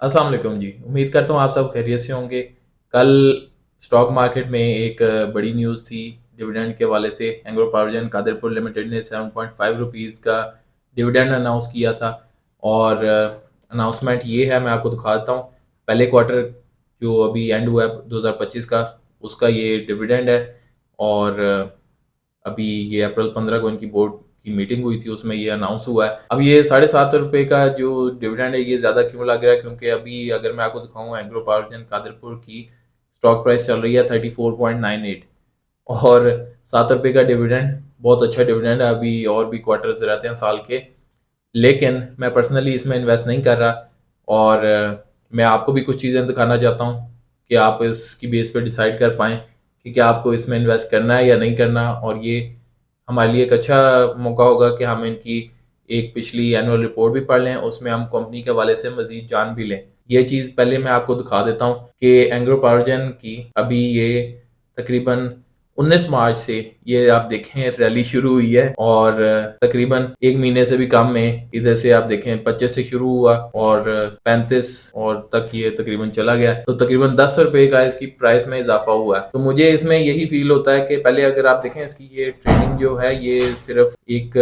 अस्सलाम वालेकुम जी। उम्मीद करता हूँ आप सब खैरियत से होंगे। कल स्टॉक मार्केट में एक बड़ी न्यूज़ थी डिविडेंड के हवाले से। एंग्लो पावरजन कादरपुर लिमिटेड ने 7.5 रुपीज़ का डिविडेंड अनाउंस किया था और अनाउंसमेंट ये है, मैं आपको दिखा देता हूँ। पहले क्वार्टर जो अभी एंड हुआ है 2025 का, उसका ये डिविडेंड है। और अभी ये अप्रैल 15 को इनकी बोर्ड की मीटिंग हुई थी, उसमें ये अनाउंस हुआ है। अब ये ₹7.5 का जो डिविडेंड है ये ज़्यादा क्यों लग रहा है, क्योंकि अभी अगर मैं आपको दिखाऊं, एंग्लो पावरजन कादरपुर की स्टॉक प्राइस चल रही है 34.98 और ₹7 का डिविडेंड बहुत अच्छा डिविडेंड है। अभी और भी क्वार्टर्स रहते हैं साल के, लेकिन मैं पर्सनली इसमें इन्वेस्ट नहीं कर रहा। और मैं आपको भी कुछ चीज़ें दिखाना चाहता हूँ कि आप इसकी बेस पे डिसाइड कर पाएँ कि क्या आपको इसमें इन्वेस्ट करना है या नहीं करना। और ये हमारे लिए एक अच्छा मौका होगा कि हम इनकी एक पिछली एनुअल रिपोर्ट भी पढ़ लें, उसमें हम कंपनी के हवाले से मजीद जान भी लें। ये चीज़ पहले मैं आपको दिखा देता हूँ कि एंग्रो पावरजन की अभी ये तकरीबन 19 मार्च से ये आप देखें रैली शुरू हुई है और तकरीबन एक महीने से भी कम में, इधर से आप देखें 25 से शुरू हुआ और 35 और तक ये तकरीबन चला गया, तो तकरीबन ₹10 का इसकी प्राइस में इजाफा हुआ है। तो मुझे इसमें यही फील होता है कि पहले अगर आप देखें इसकी ये ट्रेडिंग जो है ये सिर्फ एक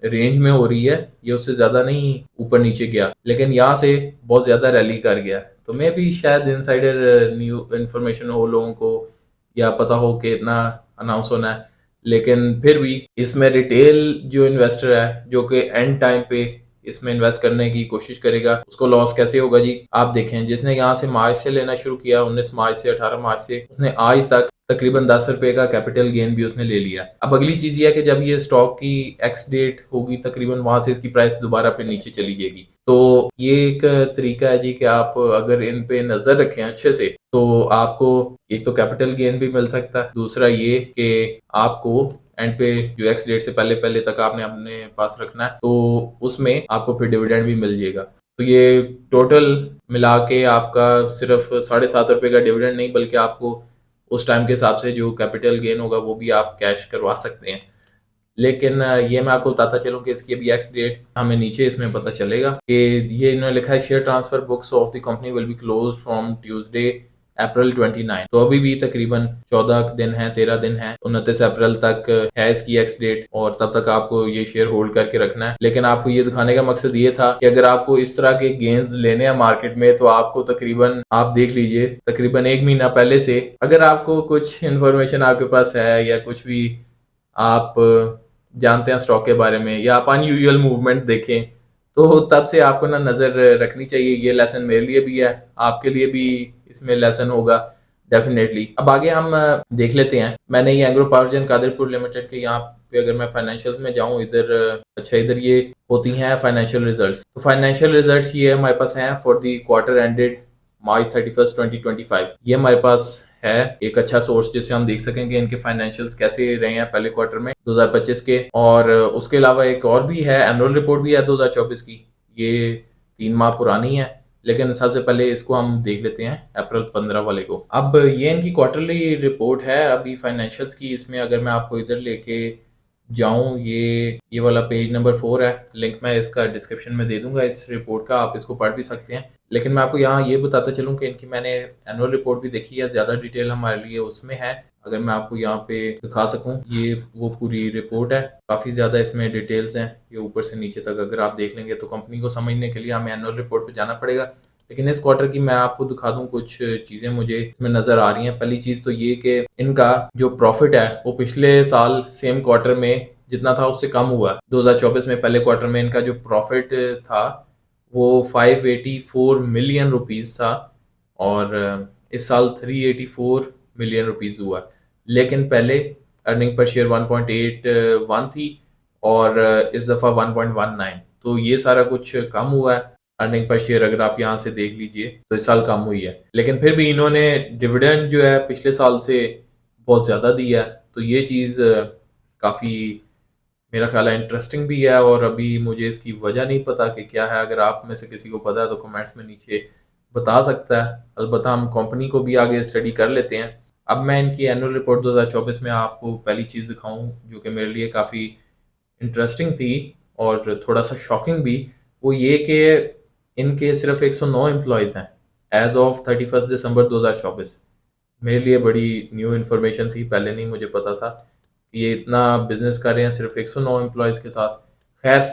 रेंज में हो रही है, ये उससे ज्यादा नहीं ऊपर नीचे गया, लेकिन यहाँ से बहुत ज्यादा रैली कर गया। तो मैं भी शायद इनसाइडर न्यू इन्फॉर्मेशन हो लोगों को या पता हो कि इतना अनाउंस होना है, लेकिन फिर भी इसमें रिटेल जो इन्वेस्टर है जो कि एंड टाइम पे इसमें इन्वेस्ट करने की कोशिश करेगा, उसको लॉस कैसे होगा जी। आप देखें, जिसने यहाँ से मार्च से लेना शुरू किया, 19 मार्च से 18 मार्च से, उसने आज तक तकरीबन ₹10 का कैपिटल गेन भी उसने ले लिया। अब अगली चीज ये है कि जब ये स्टॉक की एक्स डेट होगी, तकरीबन वहां से इसकी प्राइस दोबारा फिर नीचे चली जाएगी। तो ये एक तरीका है जी कि आप अगर इन पे नजर रखें अच्छे से, तो आपको एक तो कैपिटल गेन भी मिल सकता है, दूसरा ये कि आपको एंड पे जो एक्स डेट से पहले पहले तक आपने अपने पास रखना है, तो उसमें आपको फिर डिविडेंड भी मिल जाएगा। तो ये टोटल मिला के आपका सिर्फ ₹7.5 का डिविडेंड नहीं, बल्कि आपको उस टाइम के हिसाब से जो कैपिटल गेन होगा वो भी आप कैश करवा सकते हैं। लेकिन ये मैं आपको बताता चलूं कि इसकी अभी एक्स डेट हमें नीचे इसमें पता चलेगा कि ये इन्होंने लिखा है share transfer books of the company will be close from Tuesday April 29। तो अभी भी तकरीबन 14 दिन है, 13 दिन है, 29 अप्रैल तक है इसकी एक्स डेट, और तब तक आपको ये शेयर होल्ड करके रखना है। लेकिन आपको ये दिखाने का मकसद ये था कि अगर आपको इस तरह के गेन्स लेने हैं मार्केट में, तो आपको तकरीबन आप देख लीजिए तकरीबन एक महीना पहले से अगर आपको कुछ इन्फॉर्मेशन आपके पास है या कुछ भी आप जानते हैं स्टॉक के बारे में, या आप अनयूजुअल मूवमेंट देखें, तो तब से आपको ना नज़र रखनी चाहिए। ये लेसन मेरे लिए भी है, आपके लिए भी इसमें लेसन होगा डेफिनेटली। अब आगे हम देख लेते हैं। मैंने ये एंग्रो पावरजन कादरपुर लिमिटेड के यहाँ पे अगर मैं फाइनेंशियल्स में जाऊँ, इधर अच्छा इधर ये होती हैं फाइनेंशियल रिजल्ट्स। तो फाइनेंशियल रिजल्ट्स ये हमारे पास हैं फॉर द क्वार्टर एंडेड मार्च 31, 2025। ये हमारे पास है एक अच्छा सोर्स जिससे हम देख सकेंगे इनके फाइनेंशियल्स कैसे रहे हैं पहले क्वार्टर में 2025 के। और उसके अलावा एक और भी है, एनुअल रिपोर्ट भी है 2024 की, ये 3 माह पुरानी है। लेकिन सबसे पहले इसको हम देख लेते हैं अप्रैल 15 वाले को। अब ये इनकी क्वार्टरली रिपोर्ट है अभी फाइनेंशियल्स की। इसमें अगर मैं आपको इधर लेके जाऊं, ये वाला पेज नंबर 4 है, लिंक मैं इसका डिस्क्रिप्शन में दे दूंगा इस रिपोर्ट का, आप इसको पढ़ भी सकते हैं। लेकिन मैं आपको यहाँ ये बताता चलूँ कि इनकी मैंने एनुअल रिपोर्ट भी देखी है, ज़्यादा डिटेल हमारे लिए उसमें है। अगर मैं आपको यहाँ पे दिखा सकूँ, ये वो पूरी रिपोर्ट है, काफ़ी ज़्यादा इसमें डिटेल्स हैं, ये ऊपर से नीचे तक अगर आप देख लेंगे तो कंपनी को समझने के लिए हमें एनुअल रिपोर्ट पे जाना पड़ेगा। लेकिन इस क्वार्टर की मैं आपको दिखा दूं, कुछ चीज़ें मुझे इसमें नज़र आ रही हैं। पहली चीज़ तो ये कि इनका जो प्रॉफिट है वो पिछले साल सेम क्वार्टर में जितना था उससे कम हुआ। 2024 में पहले क्वार्टर में इनका जो प्रॉफिट था वो 584 मिलियन रुपीज़ था, और इस साल 384 मिलियन रुपीज़ हुआ। लेकिन पहले अर्निंग पर शेयर 1.81 थी और इस दफ़ा 1.19, तो ये सारा कुछ कम हुआ है। अर्निंग पर शेयर अगर आप यहाँ से देख लीजिए तो इस साल कम हुई है, लेकिन फिर भी इन्होंने डिविडेंड जो है पिछले साल से बहुत ज़्यादा दिया है। तो ये चीज़ काफ़ी मेरा ख्याल है इंटरेस्टिंग भी है, और अभी मुझे इसकी वजह नहीं पता कि क्या है। अगर आप में से किसी को पता है तो कमेंट्स में नीचे बता सकता है। अलबत्ता हम कंपनी को भी आगे स्टडी कर लेते हैं। अब मैं इनकी एनुअल रिपोर्ट 2024 में आपको पहली चीज़ दिखाऊं जो कि मेरे लिए काफ़ी इंटरेस्टिंग थी और थोड़ा सा शॉकिंग भी, वो ये कि इनके सिर्फ 109 एम्प्लॉयज़ हैं एज ऑफ 31 दिसंबर 2024। मेरे लिए बड़ी न्यू इन्फॉर्मेशन थी, पहले नहीं मुझे पता था कि ये इतना बिजनेस कर रहे हैं सिर्फ 109 एम्प्लॉयज़ के साथ। खैर,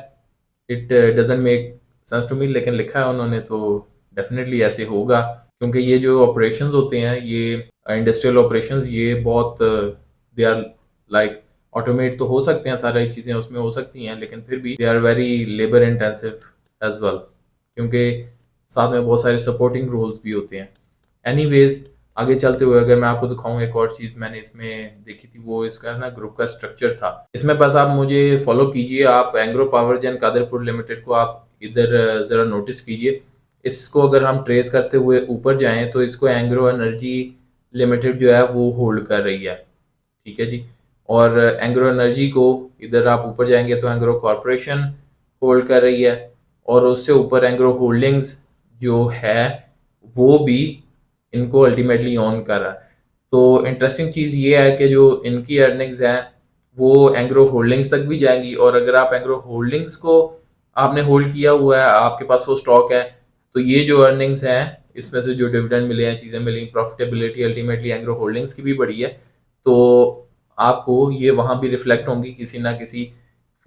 it doesn't make sense to me, लेकिन लिखा है उन्होंने तो डेफिनेटली ऐसे होगा, क्योंकि ये जो ऑपरेशंस होते हैं, ये इंडस्ट्रियल ऑपरेशंस, ये बहुत दे आर लाइक ऑटोमेट तो हो सकते हैं, सारी चीज़ें उसमें हो सकती हैं, लेकिन फिर भी they are very labour intensive as well, क्योंकि साथ में बहुत सारे सपोर्टिंग रोल्स भी होते हैं। एनीवेज, आगे चलते हुए अगर मैं आपको दिखाऊं, एक और चीज़ मैंने इसमें देखी थी, वो इसका ना ग्रुप का स्ट्रक्चर था। इसमें बस आप मुझे फॉलो कीजिए, आप Engro power gen Kadarpur limited को आप इधर ज़रा नोटिस कीजिए। इसको अगर हम ट्रेस करते हुए ऊपर जाएं तो इसको एंग्रो एनर्जी लिमिटेड जो है वो होल्ड कर रही है, ठीक है जी। और एंग्रो एनर्जी को इधर आप ऊपर जाएंगे तो एंग्रो कॉरपोरेशन होल्ड कर रही है, और उससे ऊपर एंग्रो होल्डिंग्स जो है वो भी इनको अल्टीमेटली ऑन कर रहा है। तो इंटरेस्टिंग चीज़ ये है कि जो इनकी अर्निंग्स हैं वो एंग्रो होल्डिंग्स तक भी जाएंगी, और अगर आप एंग्रो होल्डिंग्स को आपने होल्ड किया हुआ है, आपके पास वो स्टॉक है, तो ये जो अर्निंग्स हैं, इसमें से जो डिविडेंड मिले हैं, चीज़ें मिली, प्रॉफिटेबिलिटी अल्टीमेटली एंग्रो होल्डिंग्स की भी बढ़ी है, तो आपको ये वहाँ भी रिफ्लेक्ट होंगी किसी ना किसी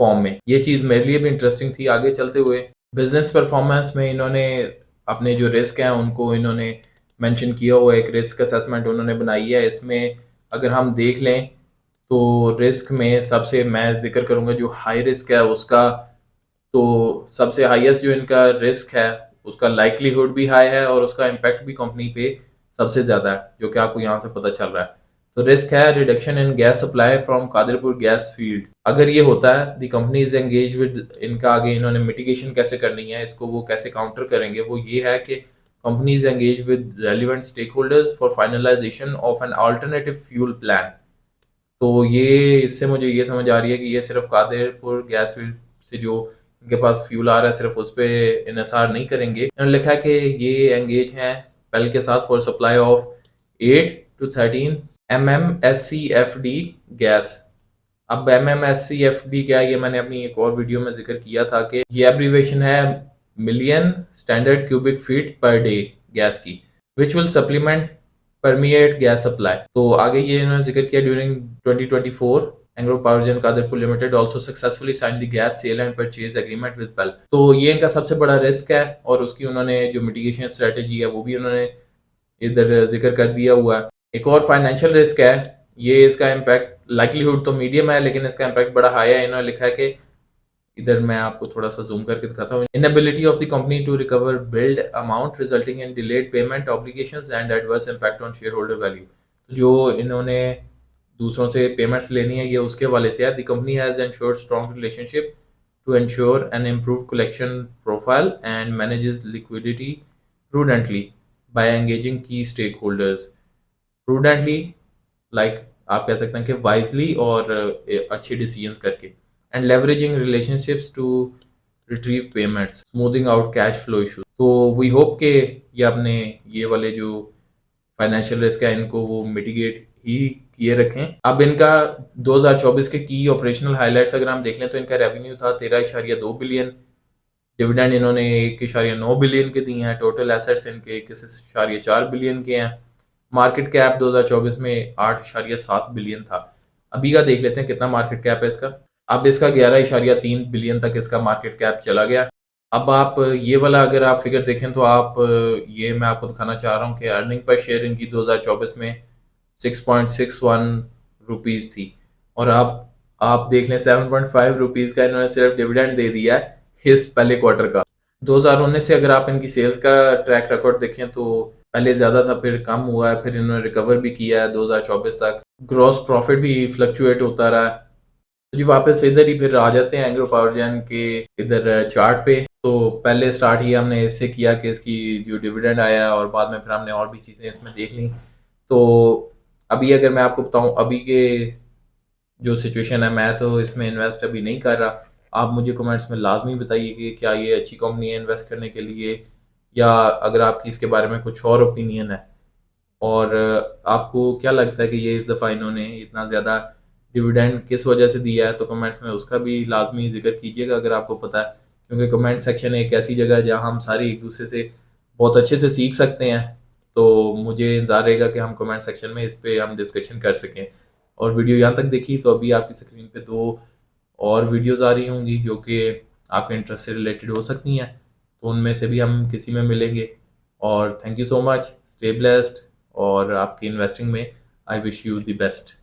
फॉर्म में। ये चीज़ मेरे लिए भी इंटरेस्टिंग थी। आगे चलते हुए बिजनेस परफॉर्मेंस में इन्होंने अपने जो रिस्क हैं उनको इन्होंने मेंशन किया हुआ, एक रिस्क असेसमेंट उन्होंने बनाई है। इसमें अगर हम देख लें तो रिस्क में सबसे मैं जिक्र करूंगा जो हाई रिस्क है उसका, तो सबसे हाईएस्ट जो इनका रिस्क है उसका लाइकलीहुड भी हाई है और उसका इम्पैक्ट भी कंपनी पे सबसे ज़्यादा है, जो कि आपको यहाँ से पता चल रहा है। तो रिस्क है reduction in gas supply from Kadarpur gas field. अगर ये होता है the company is engage with, इनका आगे इन्होंने मिटिगेशन कैसे करनी है, इसको वो कैसे काउंटर करेंगे, वो ये है कि company is engage with relevant stakeholders for finalization of an alternative fuel plan. तो ये इससे मुझे ये समझ आ रही है कि ये सिर्फ कादरपुर गैस फील्ड से जो इनके पास फ्यूल आ रहा है सिर्फ उस पर इन्हिसार नहीं करेंगे। इन्होंने लिखा है कि ये एंगेज हैं पेल के साथ for supply of 8 to 13 MMSCFD gas. अब MMSCFD क्या है, ये मैंने अपनी एक और वीडियो में जिक्र किया था कि ये एब्रीवेशन है million standard cubic feet per day gas की, which will supplement permeate gas supply. तो आगे ये इन्होंने जिक्र किया during 2024 Engro power gen Kadarpur limited also successfully sign the gas sale and purchase agreement with पेल। तो ये इनका सबसे बड़ा रिस्क है, और उसकी उन्होंने जो मिटिगेशन स्ट्रेटेजी है वो भी उन्होंने इधर जिक्र कर दिया हुआ है। एक और फाइनेंशियल रिस्क है, ये इसका इम्पैक्ट लाइकलीहुड तो मीडियम है लेकिन इसका इम्पैक्ट बड़ा हाई है। इन्होंने लिखा है कि इधर मैं आपको थोड़ा सा जूम करके दिखाता हूँ, inability of the company to recover billed amount resulting in delayed payment obligations and adverse impact on shareholder value. जो इन्होंने दूसरों से पेमेंट्स लेनी है ये उसके हवाले से है। The company has ensured strong relationship to ensure and improve collection profile and manages liquidity prudently by engaging key stakeholders. Prudently like आप कह सकते हैं कि वाइजली और अच्छे डिसीजंस करके, and leveraging relationships to retrieve payments, smoothing out cash flow issue. तो we hope के ये अपने ये वाले जो फाइनेंशियल रिस्क है इनको वो मिटिगेट ही किए रखें। अब इनका 2024 के की ऑपरेशनल हाइलाइट्स अगर हम देख लें तो इनका रेवेन्यू था 13.2 बिलियन, डिविडेंड इन्होंने 1.9 बिलियन के दिए हैं, टोटल एसेट्स इनके 1.4 बिलियन के हैं, मार्केट कैप 2024 में 8.7 बिलियन था। अभी का देख लेते हैं कितना मार्केट कैप है इसका। अब इसका 11.3 बिलियन तक इसका मार्केट कैप चला गया। अब आप ये वाला अगर आप फिगर देखें तो आप ये मैं आपको दिखाना चाह रहा हूँ कि अर्निंग पर शेयर इनकी 2024 में 6.61 रुपीज़ थी, और आप देख लें 7.5 रुपीज़ का इन्होंने सिर्फ डिविडेंड दे दिया है इस पहले क्वार्टर का। 2019 से अगर आप इनकी सेल्स का ट्रैक रिकॉर्ड देखें तो पहले ज़्यादा था, फिर कम हुआ है, फिर इन्होंने रिकवर भी किया है 2024 तक। ग्रॉस प्रॉफिट भी फ्लक्चुएट होता रहा है। तो जी वापस इधर ही फिर आ जाते हैं एंग्रो पावर जेन के इधर चार्ट पे। तो पहले स्टार्ट ही हमने इससे किया कि इसकी जो डिविडेंड आया, और बाद में फिर हमने और भी चीज़ें इसमें देख ली। तो अभी अगर मैं आपको बताऊं अभी के जो सिचुएशन है, मैं तो इसमें इन्वेस्ट अभी नहीं कर रहा। आप मुझे कमेंट्स में लाजमी बताइए कि क्या ये अच्छी कंपनी है इन्वेस्ट करने के लिए, या अगर आपकी इसके बारे में कुछ और ओपिनियन है, और आपको क्या लगता है कि ये इस दफ़ा इन्होंने इतना ज़्यादा डिविडेंड किस वजह से दिया है, तो कमेंट्स में उसका भी लाजमी जिक्र कीजिएगा अगर आपको पता है। क्योंकि कमेंट सेक्शन एक ऐसी जगह है जहाँ हम सारी एक दूसरे से बहुत अच्छे से सीख सकते हैं। तो मुझे इंतज़ार रहेगा कि हम कमेंट सेक्शन में इस पे हम डिस्कशन कर सकें। और वीडियो यहाँ तक देखी तो अभी आपकी स्क्रीन पे 2 और वीडियोज़ आ रही होंगी जो कि आपके इंटरेस्ट से रिलेटेड हो सकती हैं, तो उनमें से भी हम किसी में मिलेंगे। और thank you so much, stay blessed, और आपकी इन्वेस्टिंग में I wish you the best.